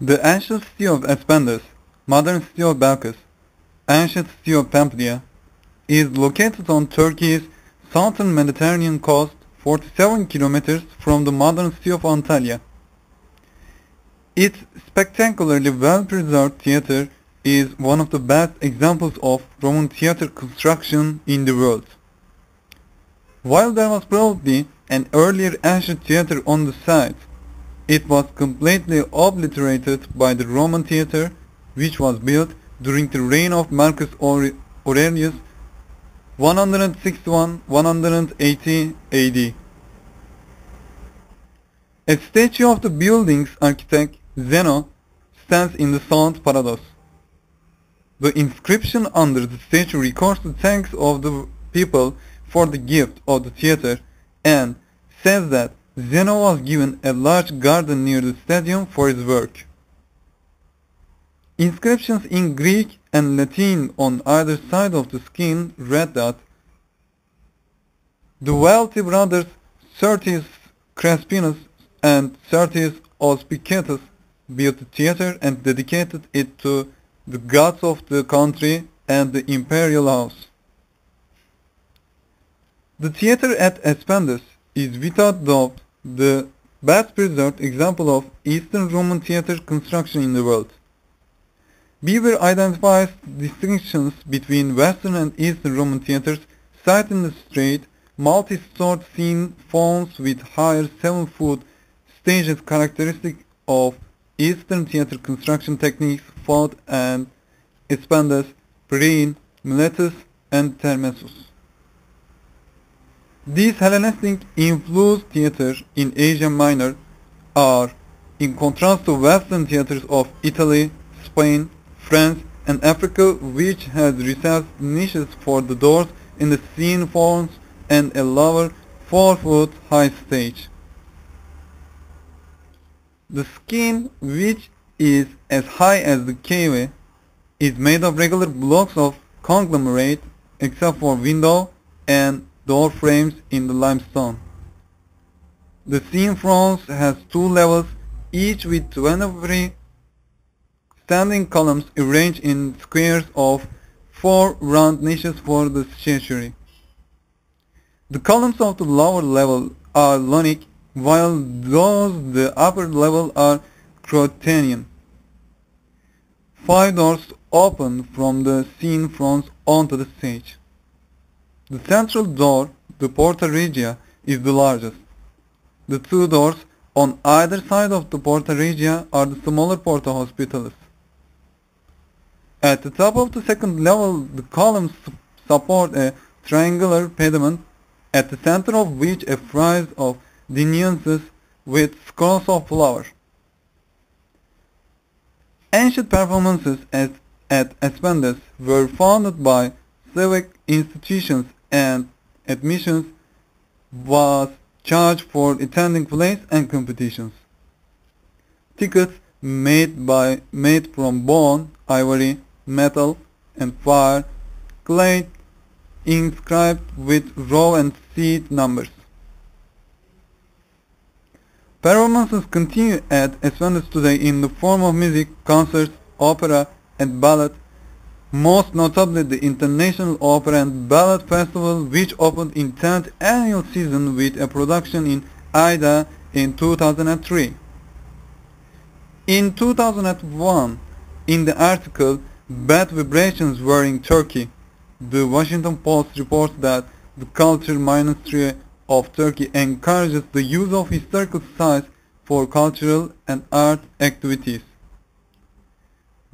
The ancient city of Aspendos, modern city of Belkıs, ancient city of Pamplia, is located on Turkey's southern Mediterranean coast, 47 kilometers from the modern city of Antalya. Its spectacularly well-preserved theater is one of the best examples of Roman theater construction in the world. While there was probably an earlier ancient theater on the site, it was completely obliterated by the Roman theater, which was built during the reign of Marcus Aurelius 161-180 AD. A statue of the building's architect Zeno stands in the South Parados. The inscription under the statue records the thanks of the people for the gift of the theater and says that Zeno was given a large garden near the stadium for his work. Inscriptions in Greek and Latin on either side of the skin read that the wealthy brothers Certius Crespinus and Certius Auspicatus built the theater and dedicated it to the gods of the country and the imperial house. The theater at Aspendos is without doubt the best preserved example of Eastern Roman theater construction in the world. Beaver identifies distinctions between Western and Eastern Roman theaters, citing the straight, multi-stored scene forms with higher 7-foot stages characteristic of Eastern theater construction techniques found at Aspendos, Priene, Miletus, and Termessus. These Hellenistic influenced theatres in Asia Minor are, in contrast to Western theatres of Italy, Spain, France, and Africa, which has reserved niches for the doors in the scene forms and a lower 4-foot high stage. The skin, which is as high as the cave, is made of regular blocks of conglomerate except for window and door frames in the limestone. The scene front has 2 levels, each with 23 standing columns arranged in squares of 4 round niches for the statuary. The columns of the lower level are Ionic, while those the upper level are Crotonian. 5 doors open from the scene front onto the stage. The central door, the Porta Regia, is the largest. The 2 doors on either side of the Porta Regia are the smaller Porta Hospitalis. At the top of the second level, the columns support a triangular pediment, at the center of which a frieze of deniances with scrolls of flower. Ancient performances at Aspendos were founded by civic institutions and admissions was charged for attending plays and competitions. Tickets made from bone, ivory, metal, and fire, clay inscribed with row and seat numbers. Performances continue at Aspendos today in the form of music, concerts, opera, and ballet, most notably the International Opera and Ballet Festival, which opened in 10th annual season with a production in Ida in 2003. In 2001, in the article Bad Vibrations Were in Turkey, the Washington Post reports that the Culture Ministry of Turkey encourages the use of historical sites for cultural and art activities.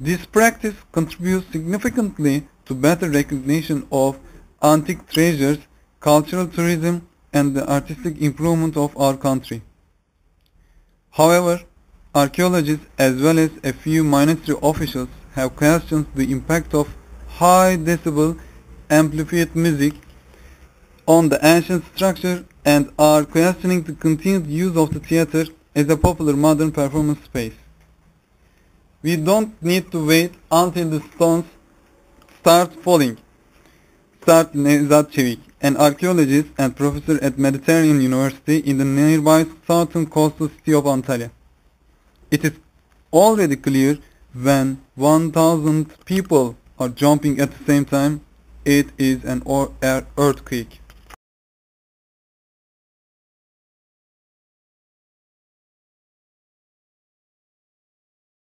This practice contributes significantly to better recognition of antique treasures, cultural tourism, and the artistic improvement of our country. However, archaeologists as well as a few ministry officials have questioned the impact of high decibel amplified music on the ancient structure and are questioning the continued use of the theater as a popular modern performance space. We don't need to wait until the stones start falling. Start Nevzat Çevik, an archaeologist and professor at Mediterranean University in the nearby southern coastal city of Antalya. It is already clear. When 1000 people are jumping at the same time, it is an earthquake.